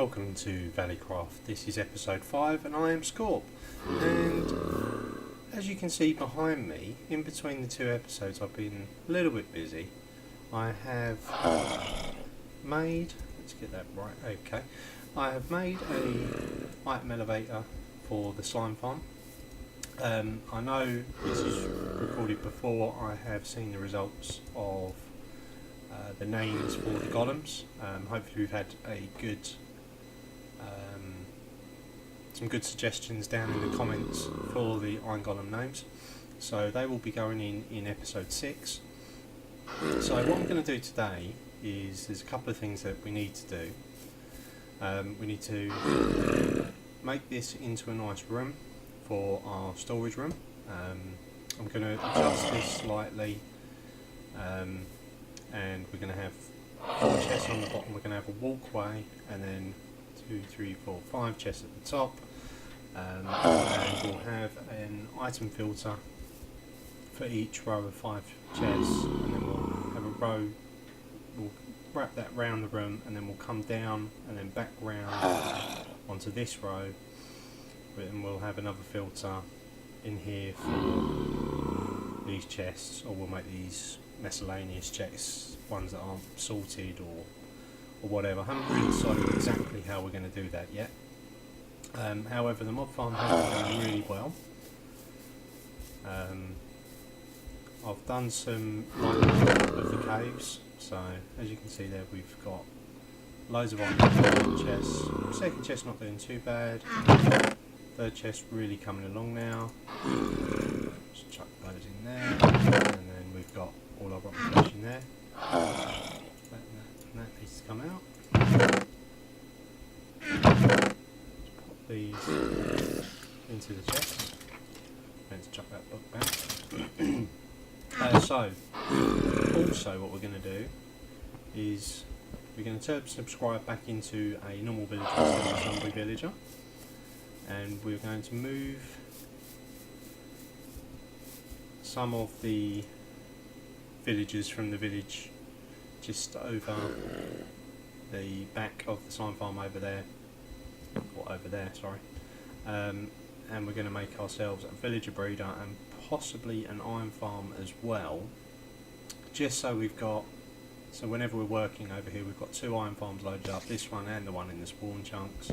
welcome to ValleyCraft. This is episode 5 and I am Scorp. And as you can see behind me, in between the two episodes I've been a little bit busy. I have made, let's get that right, okay. I have made a item elevator for the slime farm. I know this is recorded before I have seen the results of the names for the golems. Hopefully we've had a good, some good suggestions down in the comments for the iron golem names. So they will be going in episode 6. So what I'm going to do today is there's a couple of things that we need to do. We need to make this into a nice room for our storage room. I'm going to adjust this slightly, and we're going to have 4 chests on the bottom. We're going to have a walkway, and then 2, 3, 4, 5 chests at the top, and we'll have an item filter for each row of 5 chests, and then we'll have a row, we'll wrap that round the room, and then we'll come down and then back round onto this row, and we'll have another filter in here for these chests, or we'll make these miscellaneous chests, ones that aren't sorted or whatever. I haven't really decided exactly how we're going to do that yet. However, the mob farm has been going really well. I've done some lighting of the caves, so as you can see there, we've got loads of iron chests. Second chest not doing too bad. Third chest really coming along now. Just chuck those in there, and then we've got all our rock flesh in there. That needs to come out. Put these into the chest. Let's chuck that book back. So, also what we're going to do is we're going to turn subscribe back into a normal villager instead of a zombie villager, and we're going to move some of the villagers from the village just over the back of the slime farm over there, or over there, sorry, and we're going to make ourselves a villager breeder and possibly an iron farm as well, just so we've got, so whenever we're working over here we've got 2 iron farms loaded up, this one and the one in the spawn chunks,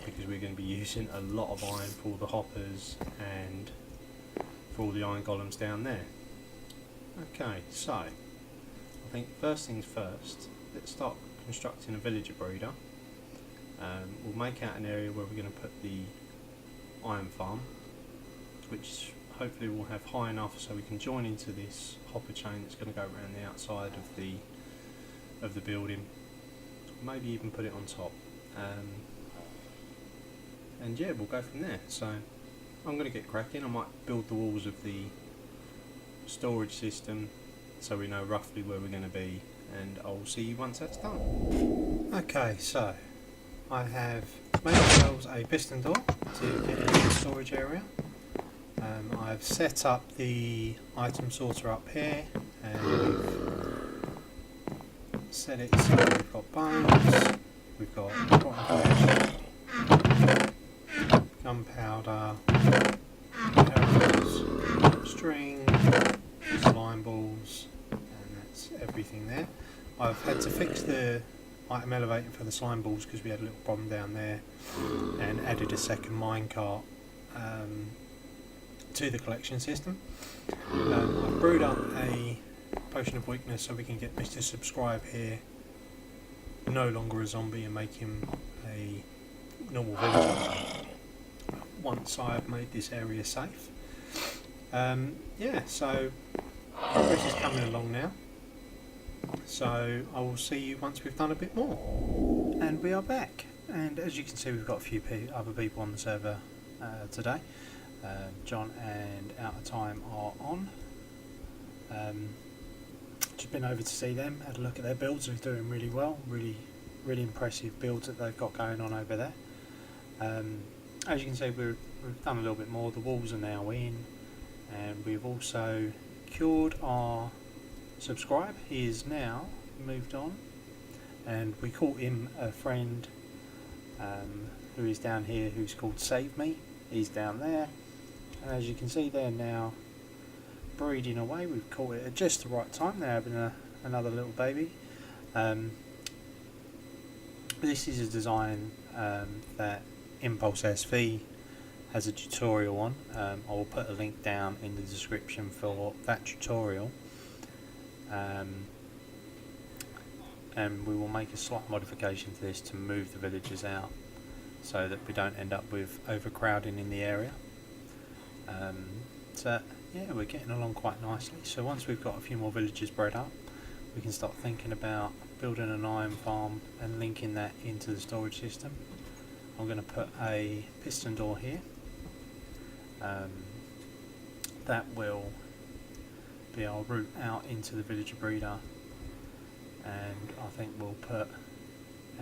because we're going to be using a lot of iron for the hoppers and for all the iron golems down there. Okay, so I think first things first, let's start constructing a villager breeder. We'll make out an area where we're going to put the iron farm, which hopefully will have high enough so we can join into this hopper chain that's going to go around the outside of the building. Maybe even put it on top. And yeah, we'll go from there. So I'm going to get cracking. I might build the walls of the storage system so we know roughly where we're going to be, and I'll see you once that's done. Okay, so I have made ourselves a piston door to get into the storage area. I've set up the item sorter up here, and we've set it so we've got bones, we've got rotten flesh, gunpowder, arrows, string, slime balls, and that's everything there. I've had to fix the item elevator for the slime balls because we had a little problem down there, and added a second minecart to the collection system. I've brewed up a potion of weakness so we can get Mr. Subscribe here no longer a zombie and make him a normal villager once I've made this area safe. Yeah, so progress is coming along now, so I will see you once we've done a bit more. And we are back, and as you can see we've got a few other people on the server today. John and Out of Time are on. Just been over to see them, had a look at their builds. They're doing really well, really impressive builds that they've got going on over there. As you can see we've done a little bit more. The walls are now in, and we've also cured our Subscribe. He is now moved on and we caught him a friend who is down here, who's called Save Me. He's down there, and as you can see they're now breeding away. We've caught it at just the right time. They're having another little baby. This is a design that Impulse SV has a tutorial on. I will put a link down in the description for that tutorial, and we will make a slight modification to this to move the villagers out so that we don't end up with overcrowding in the area. So yeah, we're getting along quite nicely. So once we've got a few more villagers bred up, we can start thinking about building an iron farm and linking that into the storage system. I'm going to put a piston door here. That will be our route out into the villager breeder, and I think we'll put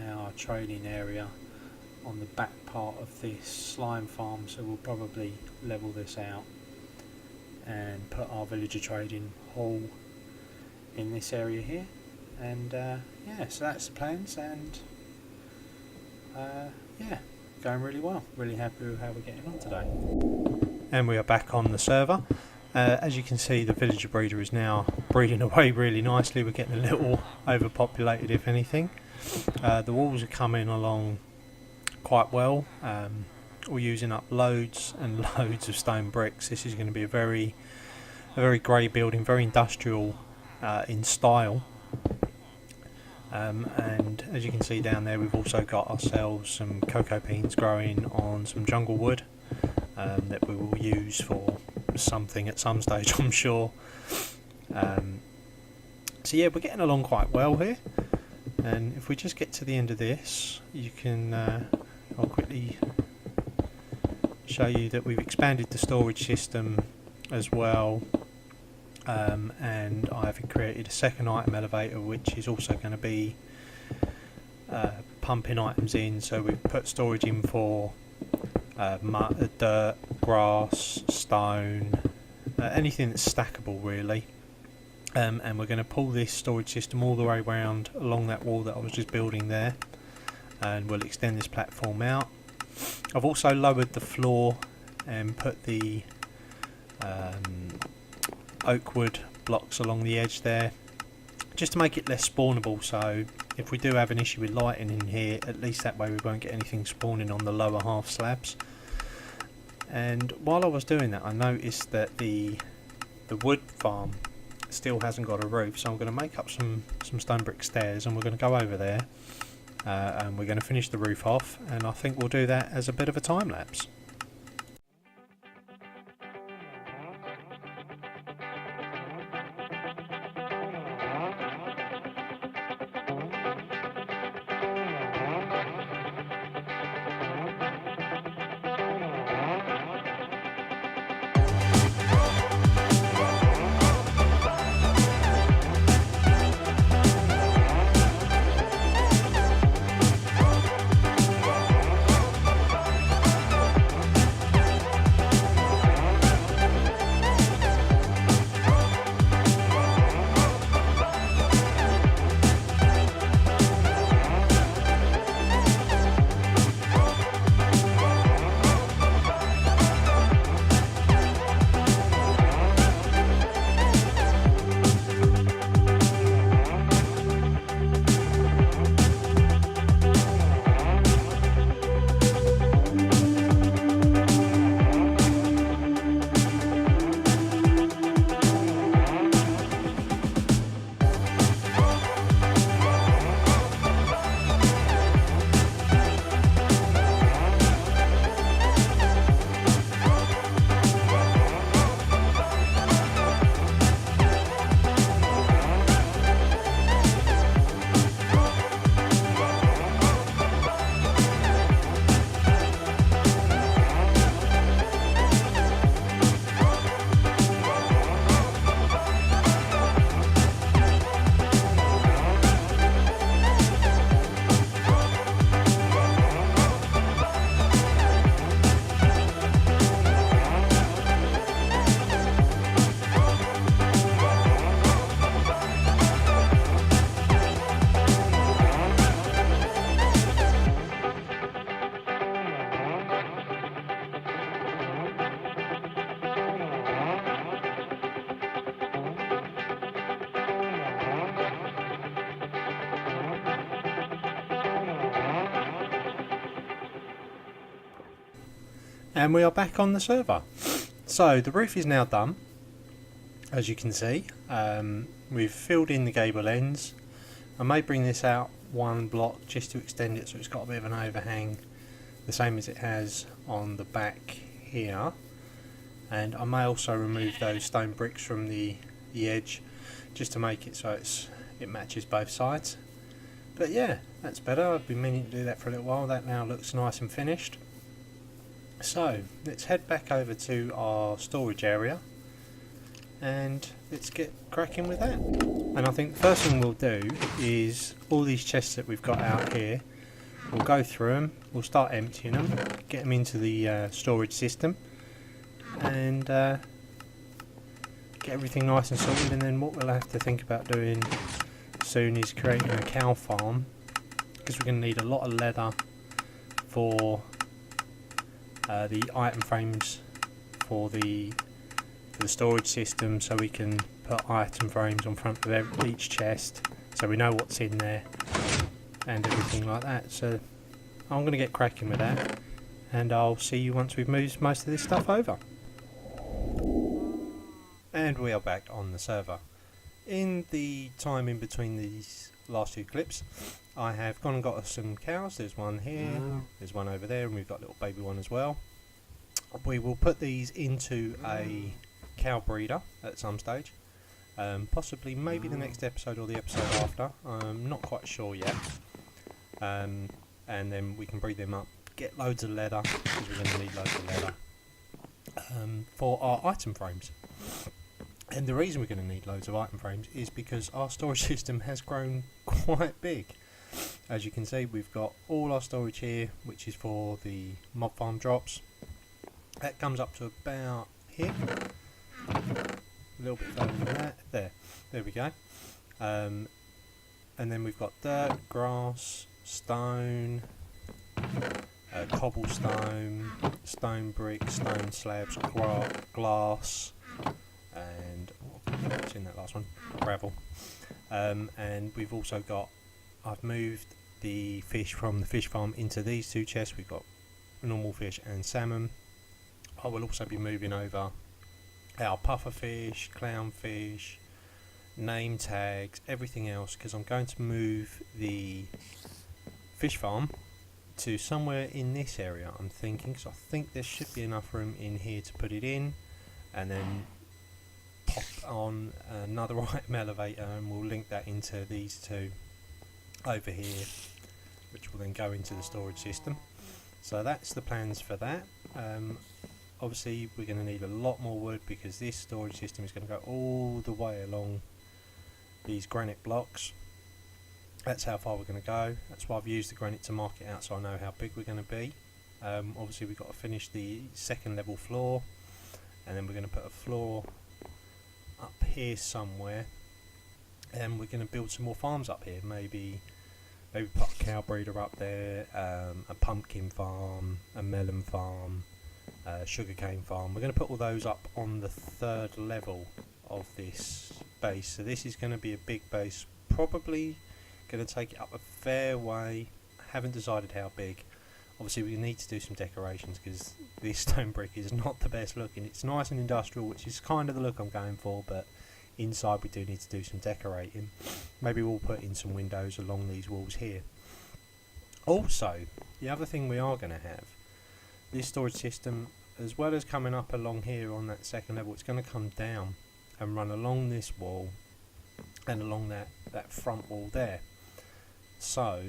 our trading area on the back part of this slime farm, so we'll probably level this out and put our villager trading hall in this area here. And yeah, so that's the plans, and yeah, going really well. Really happy with how we're getting on today. And we are back on the server. As you can see, the villager breeder is now breeding away really nicely. We're getting a little overpopulated, if anything. The walls are coming along quite well. We're using up loads and loads of stone bricks. This is going to be a very grey building, very industrial in style. And as you can see down there, we've also got ourselves some cocoa beans growing on some jungle wood that we will use for something at some stage, I'm sure. So yeah, we're getting along quite well here, and if we just get to the end of this, you can I'll quickly show you that we've expanded the storage system as well. And I've created a second item elevator, which is also going to be pumping items in. So we've put storage in for mud, dirt, grass, stone, anything that's stackable really. And we're going to pull this storage system all the way around along that wall that I was just building there, and we'll extend this platform out. I've also lowered the floor and put the oak wood blocks along the edge there, just to make it less spawnable. So if we do have an issue with lighting in here, at least that way we won't get anything spawning on the lower half slabs. And while I was doing that, I noticed that the wood farm still hasn't got a roof, so I'm going to make up some stone brick stairs, and we're going to go over there and we're going to finish the roof off, and I think we'll do that as a bit of a time lapse. And we are back on the server. So the roof is now done, as you can see. We've filled in the gable ends. I may bring this out one block just to extend it so it's got a bit of an overhang, the same as it has on the back here. And I may also remove those stone bricks from the edge just to make it so it matches both sides. But yeah, that's better. I've been meaning to do that for a little while. That now looks nice and finished. So let's head back over to our storage area and let's get cracking with that. And I think the first thing we'll do is all these chests that we've got out here, we'll go through them, we'll start emptying them, get them into the storage system, and get everything nice and sorted. And then what we'll have to think about doing soon is creating a cow farm, because we're going to need a lot of leather for the item frames for the storage system, so we can put item frames on front of each chest so we know what's in there and everything like that. So I'm going to get cracking with that, and I'll see you once we've moved most of this stuff over. And we are back on the server. In the time in between these last two clips, I have gone and got us some cows. There's one here, there's one over there, and we've got a little baby one as well. We will put these into a cow breeder at some stage, possibly maybe the next episode or the episode after. I'm not quite sure yet. And then we can breed them up, get loads of leather, because we're going to need loads of leather for our item frames. And the reason we're going to need loads of item frames is because our storage system has grown quite big. As you can see, we've got all our storage here, which is for the mob farm drops. That comes up to about here, a little bit further than that. There we go. And then we've got dirt, grass, stone, cobblestone, stone bricks, stone slabs, glass, and what's in that last one? Gravel. And we've also got, I've moved the fish from the fish farm into these two chests. We've got normal fish and salmon. I will also be moving over our puffer fish, clownfish, name tags, everything else, because I'm going to move the fish farm to somewhere in this area, I'm thinking. So I think there should be enough room in here to put it in, and then pop on another item elevator, and we'll link that into these two over here, which will then go into the storage system. So that's the plans for that. Obviously we're going to need a lot more wood, because this storage system is going to go all the way along these granite blocks. That's how far we're going to go. That's why I've used the granite to mark it out, so I know how big we're going to be. Obviously we've got to finish the second level floor, and then we're going to put a floor up here somewhere, and we're going to build some more farms up here. Maybe put a cow breeder up there, a pumpkin farm, a melon farm, sugarcane farm. We're going to put all those up on the third level of this base. So this is going to be a big base, probably going to take it up a fair way. Haven't decided how big. Obviously we need to do some decorations, because this stone brick is not the best looking. It's nice and industrial, which is kind of the look I'm going for, but inside we do need to do some decorating. Maybe we'll put in some windows along these walls here. Also, the other thing we are going to have, this storage system, as well as coming up along here on that second level, it's going to come down and run along this wall and along that front wall there. So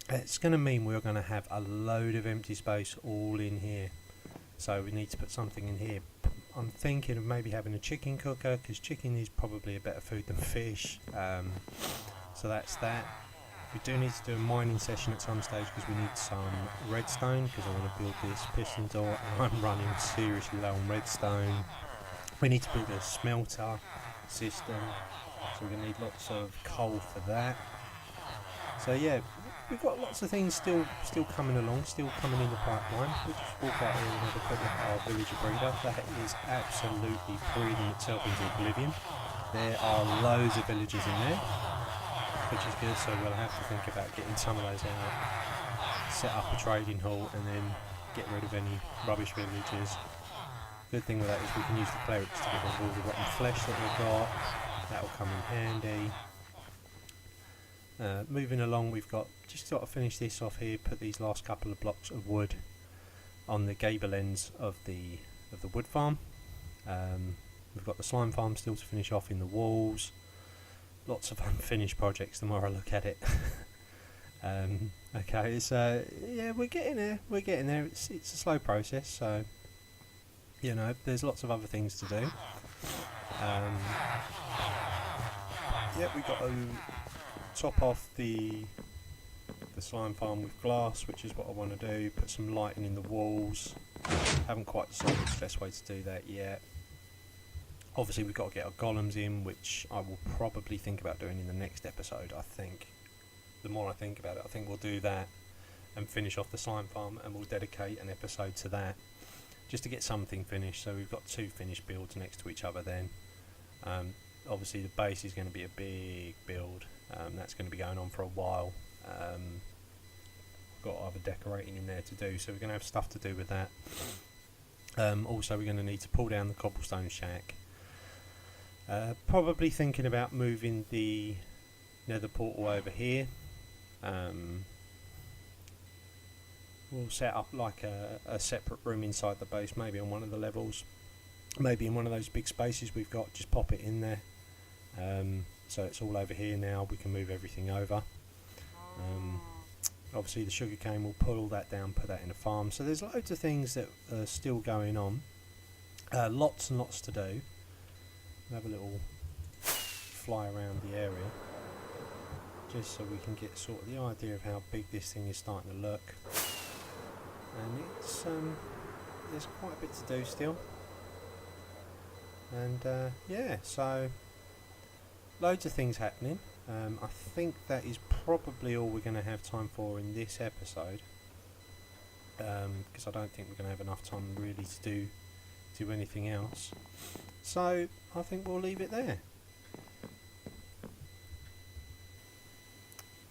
it's going to mean we're going to have a load of empty space all in here. So we need to put something in here. I'm thinking of maybe having a chicken cooker, because chicken is probably a better food than fish. So that's that. We do need to do a mining session at some stage, because we need some redstone, because I want to build this piston door, and I'm running seriously low on redstone. We need to build a smelter system, so we're going to need lots of coal for that. So yeah, we've got lots of things still coming along, still coming in the pipeline. We'll just walk out here and have a quick look at our villager breeder. That is absolutely breeding itself into oblivion. There are loads of villagers in there, which is good, so we'll have to think about getting some of those out, set up a trading hall, and then get rid of any rubbish villagers. Good thing with that is we can use the clerics to get rid of all the rotten flesh that we've got. That'll come in handy. Moving along, we've just got to finish this off here. Put these last couple of blocks of wood on the gable ends of the wood farm. We've got the slime farm still to finish off in the walls. Lots of unfinished projects the more I look at it. Okay, so yeah, we're getting there. It's a slow process, so you know, there's lots of other things to do. Yeah, we've got to top off the slime farm with glass, which is what I want to do. Put some lighting in the walls. Haven't quite decided the best way to do that yet. Obviously we've got to get our golems in, which I will probably think about doing in the next episode. I think the more I think about it, I think we'll do that and finish off the slime farm, and we'll dedicate an episode to that just to get something finished. So we've got 2 finished builds next to each other then. Obviously the base is going to be a big build. That's going to be going on for a while. We've got other decorating in there to do, so we're going to have stuff to do with that. Also we're going to need to pull down the cobblestone shack. Probably thinking about moving the nether portal over here. We'll set up like a separate room inside the base, maybe on one of the levels, maybe in one of those big spaces we've got. Just pop it in there. So it's all over here now. We can move everything over. Obviously the sugarcane, we'll pull all that down, put that in a farm. So there's loads of things that are still going on. Lots and lots to do. We'll have a little fly around the area, just so we can get sort of the idea of how big this thing is starting to look. And it's there's quite a bit to do still. And yeah, so loads of things happening. I think that is probably all we're going to have time for in this episode, because I don't think we're going to have enough time really to do anything else. So I think we'll leave it there.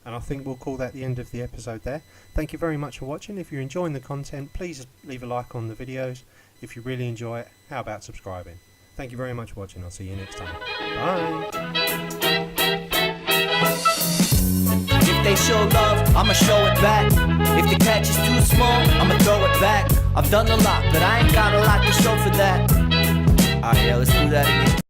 And I think we'll call that the end of the episode there. Thank you very much for watching. If you're enjoying the content, please leave a like on the videos. If you really enjoy it, how about subscribing? Thank you very much for watching. I'll see you next time. Bye. If they show love, I'ma show it back. If the catch is too small, I'ma throw it back. I've done a lot, but I ain't got a lot to show for that. Alright, yeah, let's do that again.